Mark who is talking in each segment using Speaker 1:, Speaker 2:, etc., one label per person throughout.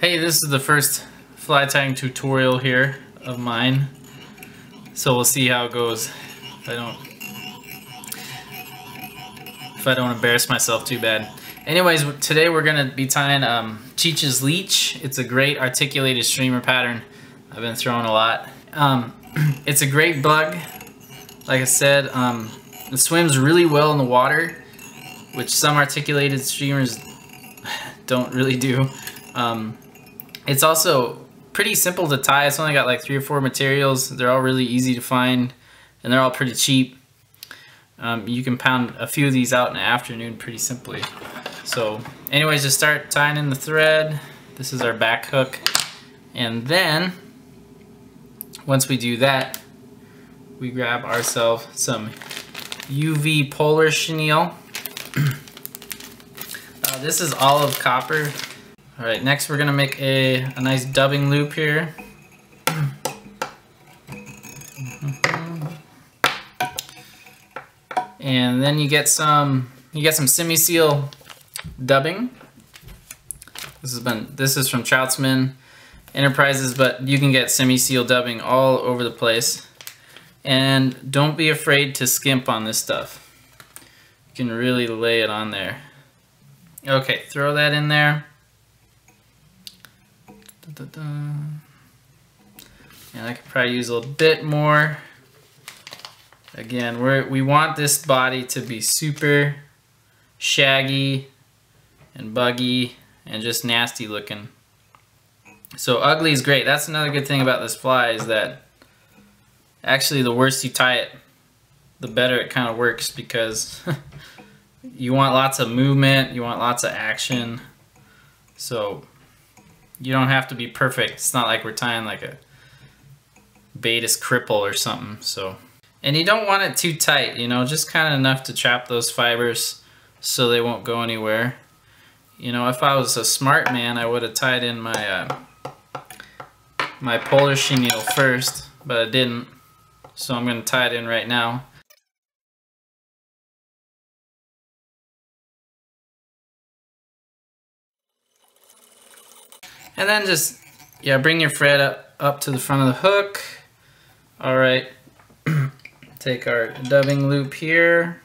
Speaker 1: Hey, this is the first fly tying tutorial here of mine, so we'll see how it goes. If I don't embarrass myself too bad. Anyways, today we're gonna be tying Cheech's Leech. It's a great articulated streamer pattern I've been throwing a lot. It's a great bug. Like I said, it swims really well in the water, which some articulated streamers don't really do. It's also pretty simple to tie. It's only got like 3 or 4 materials. They're all really easy to find, and they're all pretty cheap. You can pound a few of these out in the afternoon pretty simply. So anyways, just start tying in the thread. This is our back hook. And then, once we do that, we grab ourselves some UV polar chenille. This is olive copper. All right, next we're gonna make a nice dubbing loop here. And then you get some Simi Seal dubbing. This is from Troutman Enterprises, but you can get Simi Seal dubbing all over the place. And don't be afraid to skimp on this stuff. You can really lay it on there. Okay, throw that in there. And I could probably use a little bit more. Again, we want this body to be super shaggy and buggy and just nasty looking. So ugly is great. That's another good thing about this fly, is that actually the worse you tie it, the better it kind of works, because you want lots of movement, you want lots of action. So you don't have to be perfect. It's not like we're tying like a Betis cripple or something. So, and you don't want it too tight, you know, just kind of enough to trap those fibers so they won't go anywhere. You know, if I was a smart man, I would have tied in my my polar chenille first, but I didn't. So I'm going to tie it in right now. And then just, yeah, bring your thread up to the front of the hook. All right, take our dubbing loop here,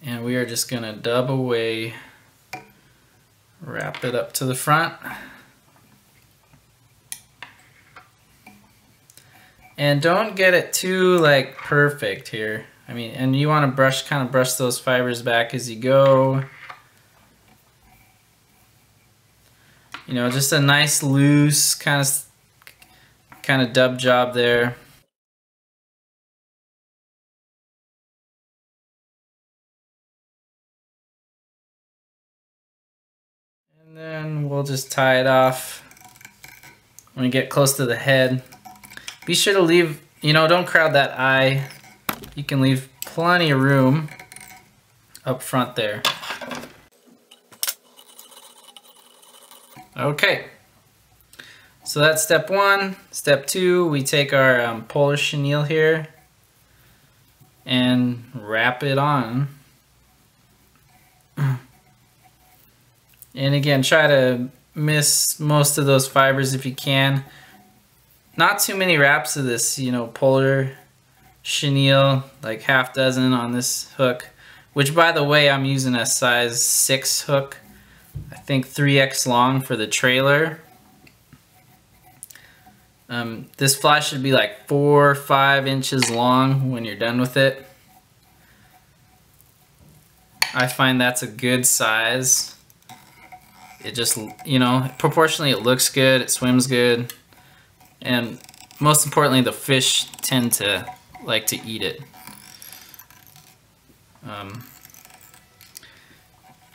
Speaker 1: and we are just gonna dub away, wrap it up to the front. And don't get it too like perfect here. I mean, and you wanna kind of brush those fibers back as you go. You know, just a nice loose kind of dub job there. And then we'll just tie it off when we get close to the head. Be sure to leave, you know, don't crowd that eye. You can leave plenty of room up front there. Okay, so that's step 1. Step 2, we take our polar chenille here and wrap it on. And again, try to miss most of those fibers if you can. Not too many wraps of this, you know, polar chenille, like half dozen on this hook, which by the way, I'm using a size 6 hook. I think 3x long for the trailer. This fly should be like 4 or 5 inches long when you're done with it. I find that's a good size. It just, you know, proportionally it looks good, it swims good, and most importantly, the fish tend to like to eat it.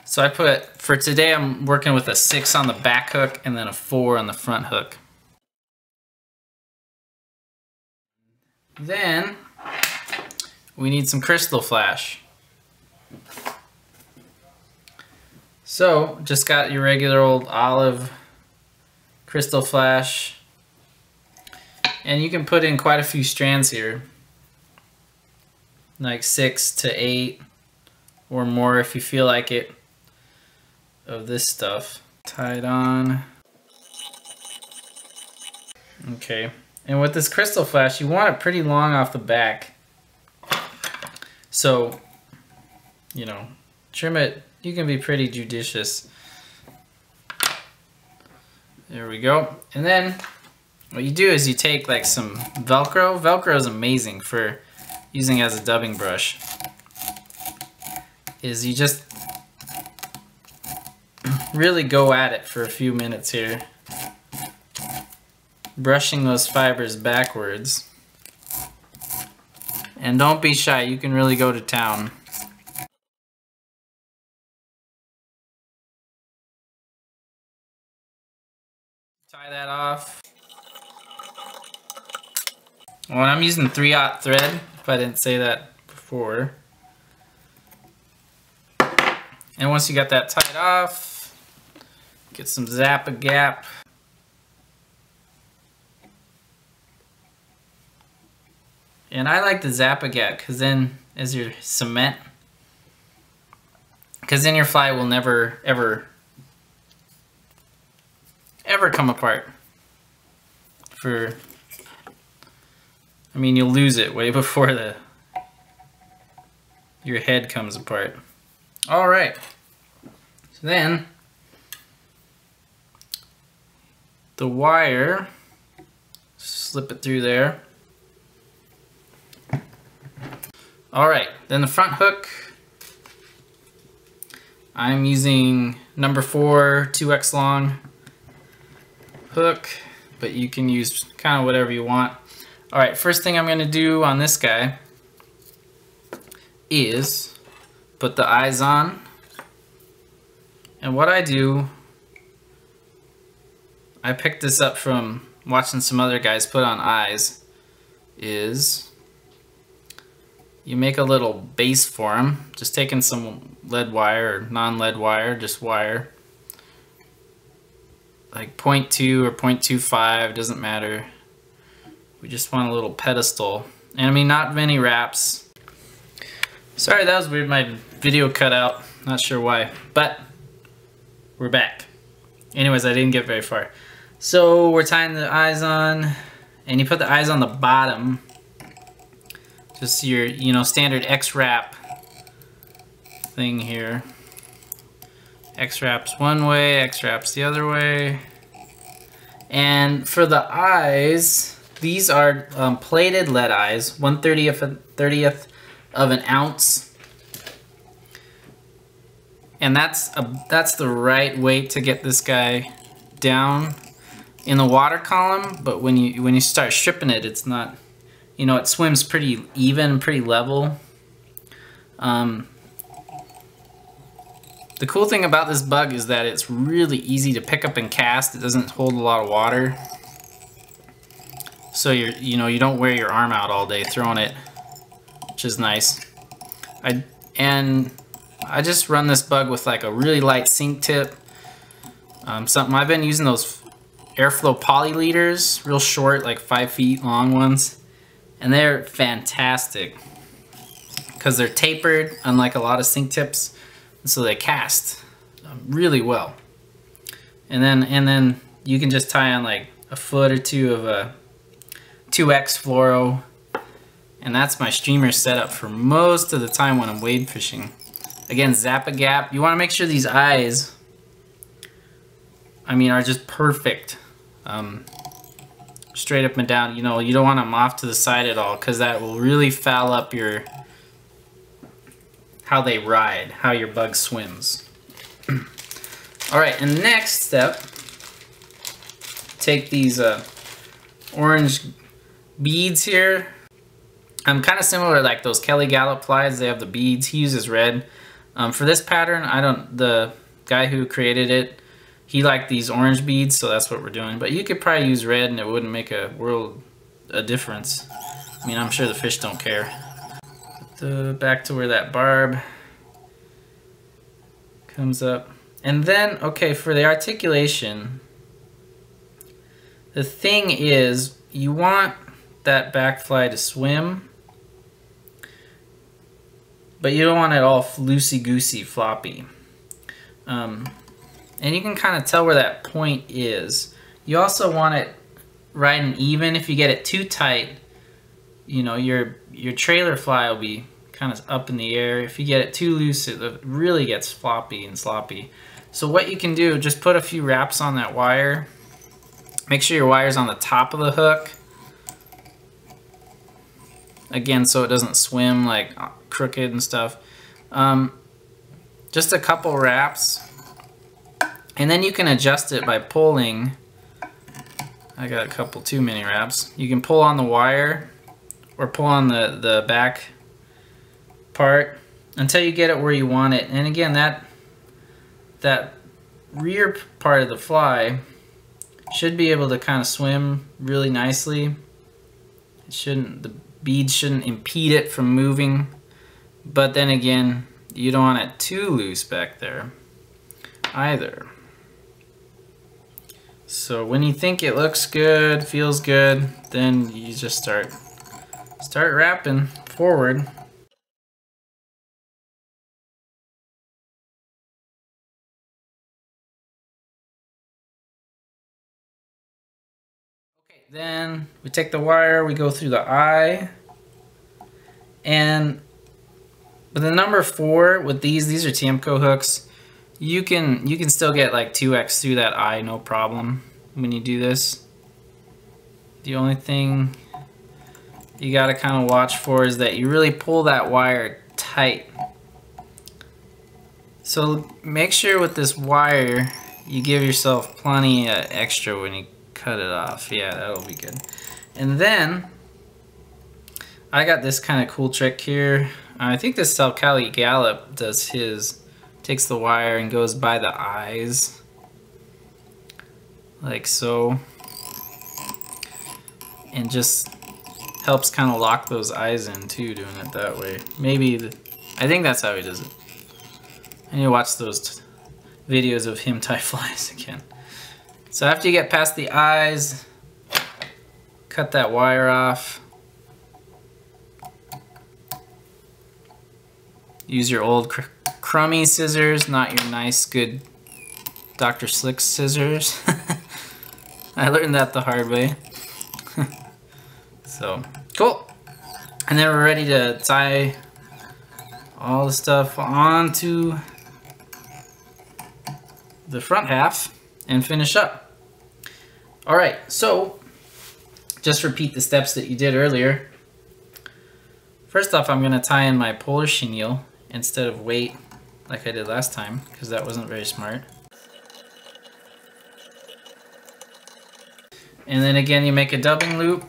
Speaker 1: So I put, for today I'm working with a 6 on the back hook and then a 4 on the front hook. Then we need some crystal flash. So just got your regular old olive crystal flash, and you can put in quite a few strands here, like 6 to 8 or more if you feel like it, of this stuff. Tie it on. Okay, and with this crystal flash, you want it pretty long off the back. So, you know, trim it. You can be pretty judicious. There we go. And then what you do is you take like some Velcro. Velcro is amazing for using as a dubbing brush. Is you just really go at it for a few minutes here, brushing those fibers backwards. And don't be shy, you can really go to town. Tie that off. Well, I'm using 3/0 thread, if I didn't say that before. And once you got that tied off, get some Zap-A-Gap. And I like the Zap-A-Gap because then as your cement, because then your fly will never ever come apart. I mean, you'll lose it way before your head comes apart. All right, so then the wire, slip it through there. All right, then the front hook, I'm using number 4 2x long hook, but you can use kind of whatever you want. All right, first thing I'm gonna do on this guy is put the eyes on. And what I do, I picked this up from watching some other guys put on eyes, is you make a little base for them, just taking some lead wire or non-lead wire, just wire, like 0.2 or 0.25, doesn't matter. We just want a little pedestal. And I mean, not many wraps. Sorry, that was weird, my video cut out, not sure why, but we're back. Anyways, I didn't get very far. So we're tying the eyes on, and you put the eyes on the bottom. Just your, you know, standard X-wrap thing here. X-wraps one way, X-wraps the other way. And for the eyes, these are plated lead eyes, 1/30th of an ounce. And that's the right weight to get this guy down in the water column, but when you start stripping it, it's not, you know, it swims pretty even, pretty level. The cool thing about this bug is that it's really easy to pick up and cast. It doesn't hold a lot of water. So you don't wear your arm out all day throwing it, which is nice. I just run this bug with like a really light sink tip. Something I've been using, those airflow poly leaders, real short, like 5 feet long ones. And they're fantastic because they're tapered, unlike a lot of sink tips, and so they cast really well. And then you can just tie on like a foot or two of a 2X fluoro, and that's my streamer setup for most of the time when I'm wade fishing. Again, Zap-A-Gap. You want to make sure these eyes, I mean, are just perfect. Straight up and down. You know, you don't want them off to the side at all, because that will really foul up how they ride, how your bug swims. All right, and the next step, take these orange beads here. I'm kind of similar like those Kelly Gallup plies. They have the beads. He uses red. For this pattern, the guy who created it, he liked these orange beads, so that's what we're doing. But you could probably use red and it wouldn't make a world of difference. I mean, I'm sure the fish don't care. Back to where that barb comes up. And then, okay, for the articulation, the thing is, you want that back fly to swim, but you don't want it all loosey-goosey, floppy. And you can kind of tell where that point is. You also want it right and even. If you get it too tight, you know, your trailer fly will be kind of up in the air. If you get it too loose, it really gets floppy and sloppy. So what you can do, just put a few wraps on that wire. Make sure your wire's on the top of the hook. Again, so it doesn't swim like crooked and stuff. Just a couple wraps. And then you can adjust it by pulling. I got a couple too many wraps. You can pull on the wire or pull on the back part until you get it where you want it. And again, that rear part of the fly should be able to kind of swim really nicely. The beads shouldn't impede it from moving. But then again, you don't want it too loose back there either. So when you think it looks good, feels good, then you just start wrapping forward. Okay, then we take the wire, we go through the eye, and with the number 4, with these are Tiemco hooks. You can still get like 2x through that eye, no problem, when you do this. The only thing you gotta kind of watch for is that you really pull that wire tight. So make sure with this wire you give yourself plenty of extra when you cut it off. Yeah, that'll be good. And then I got this kind of cool trick here. I think this Cali Gallop does his. Takes the wire and goes by the eyes, like so, and just helps kind of lock those eyes in too, doing it that way. I think that's how he does it. I need to watch those videos of him tie flies again. So after you get past the eyes, cut that wire off. Use your old crummy scissors, not your nice, good Dr. Slick scissors. I learned that the hard way. So, cool. And then we're ready to tie all the stuff onto the front half and finish up. Alright, so just repeat the steps that you did earlier. First off, I'm going to tie in my polar chenille instead of weight like I did last time, because that wasn't very smart. And then again, you make a dubbing loop.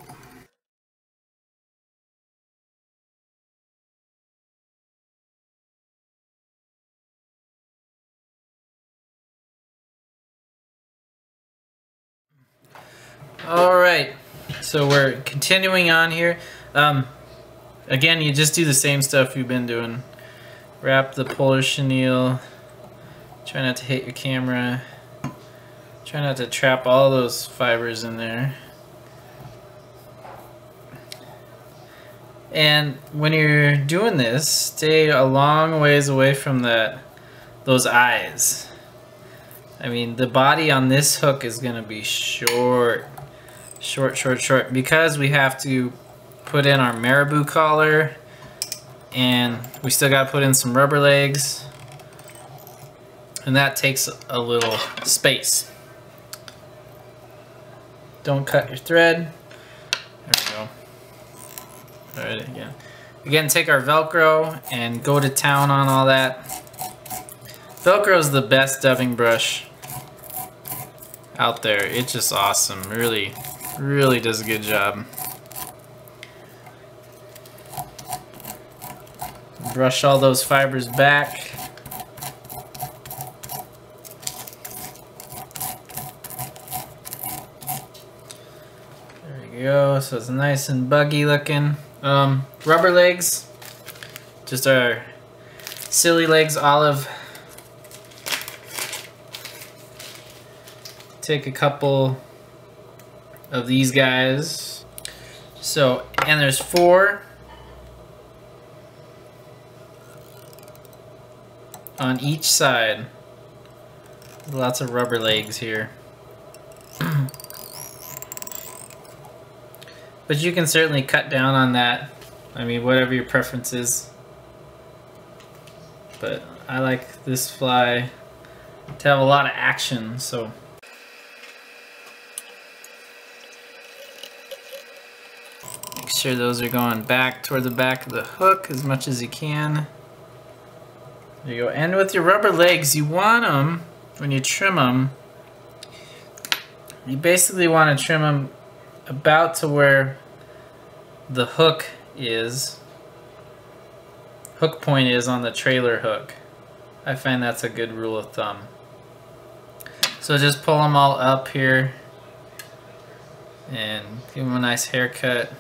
Speaker 1: Alright, so we're continuing on here. Again, you just do the same stuff you've been doing. Wrap the polar chenille. Try not to hit your camera. Try not to trap all those fibers in there. And when you're doing this, stay a long ways away from those eyes. I mean, the body on this hook is gonna be short, because we have to put in our marabou collar, and we still gotta put in some rubber legs, and that takes a little space. Don't cut your thread. There we go. Alright, again. Again, take our Velcro and go to town on all that. Velcro is the best dubbing brush out there. It's just awesome. Really does a good job. Brush all those fibers back. There we go. So it's nice and buggy looking. Rubber legs. Just our Sili Legs olive. Take a couple of these guys. So, and there's 4 on each side. Lots of rubber legs here. But you can certainly cut down on that. I mean, whatever your preference is. But I like this fly to have a lot of action, so. Make sure those are going back toward the back of the hook as much as you can. There you go. And with your rubber legs, you want them, when you trim them, you basically want to trim them about to where the hook point is on the trailer hook. I find that's a good rule of thumb. So just pull them all up here and give them a nice haircut.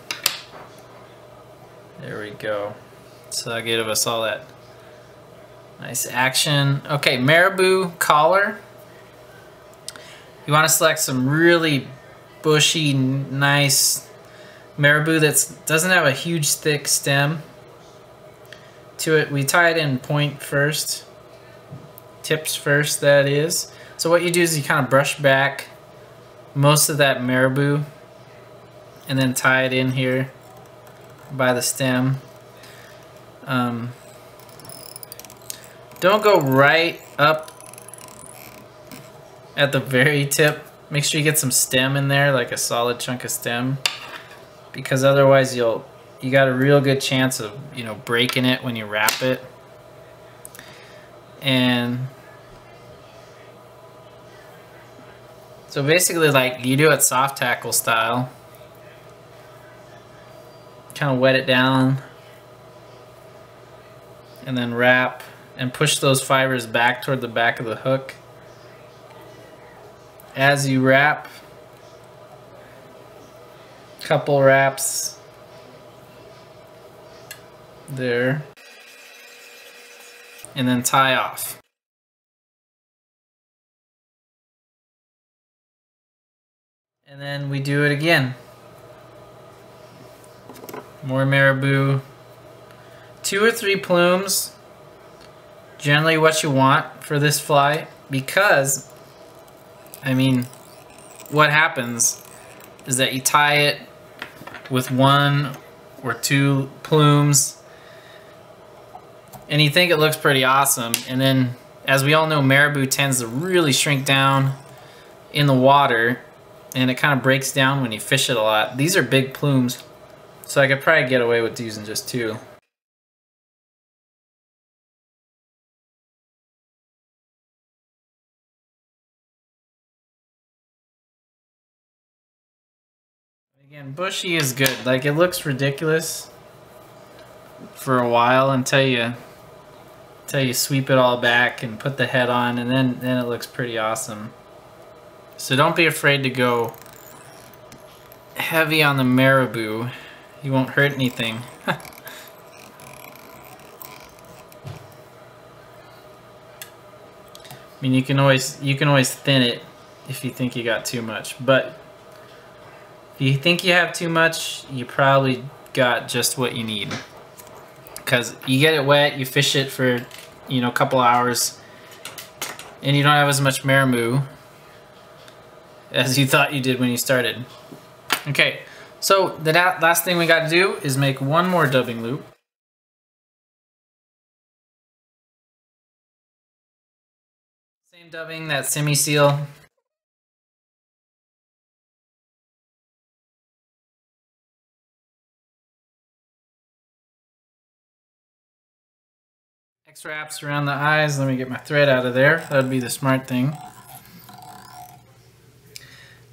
Speaker 1: There we go. So that'll give us all that nice action. Okay, marabou collar. You want to select some really bushy, nice marabou that doesn't have a huge thick stem to it. We tie it in point first, tips first, that is. So what you do is you kind of brush back most of that marabou and then tie it in here by the stem. Don't go right up at the very tip. Make sure you get some stem in there, like a solid chunk of stem, because otherwise you got a real good chance of, you know, breaking it when you wrap it. And so basically, like, you do it soft tackle style. Kind of wet it down and then wrap and push those fibers back toward the back of the hook. As you wrap, couple wraps there, and then tie off. And then we do it again. More marabou. 2 or 3 plumes, generally what you want for this fly, because, I mean, what happens is that you tie it with 1 or 2 plumes and you think it looks pretty awesome, and then, as we all know, marabou tends to really shrink down in the water and it kind of breaks down when you fish it a lot. These are big plumes, so I could probably get away with using just 2. Again, bushy is good. Like, it looks ridiculous for a while until you sweep it all back and put the head on, and then it looks pretty awesome. So don't be afraid to go heavy on the marabou. You won't hurt anything. I mean, you can always thin it if you think you got too much, but if you think you have too much, you probably got just what you need. Because you get it wet, you fish it for, you know, a couple hours, and you don't have as much marabou as you thought you did when you started. Okay, so the last thing we got to do is make 1 more dubbing loop. Same dubbing, that Simi Seal. X wraps around the eyes. Let me get my thread out of there. That would be the smart thing.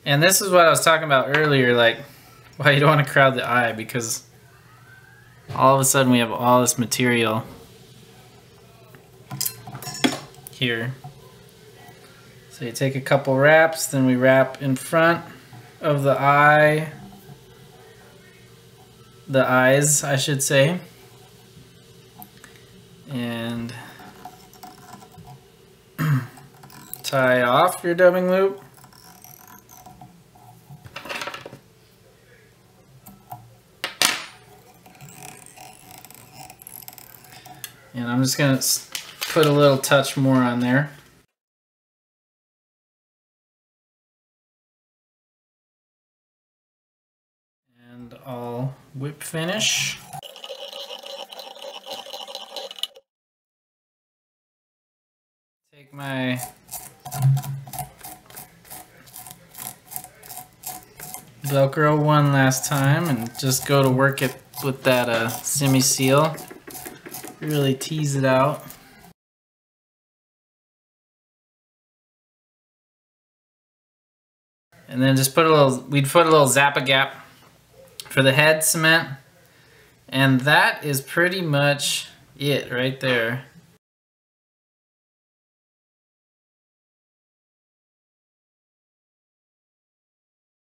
Speaker 1: And this is what I was talking about earlier, like why you don't want to crowd the eye, because all of a sudden we have all this material here. So you take a couple wraps, then we wrap in front of the eye, the eyes, I should say. And tie off your dubbing loop. And I'm just going to put a little touch more on there. whip finish. Take my Velcro one last time and just go to work it with that Simi Seal. Really tease it out. And then just we'd put a little Zap-A-Gap for the head cement. And that is pretty much it right there.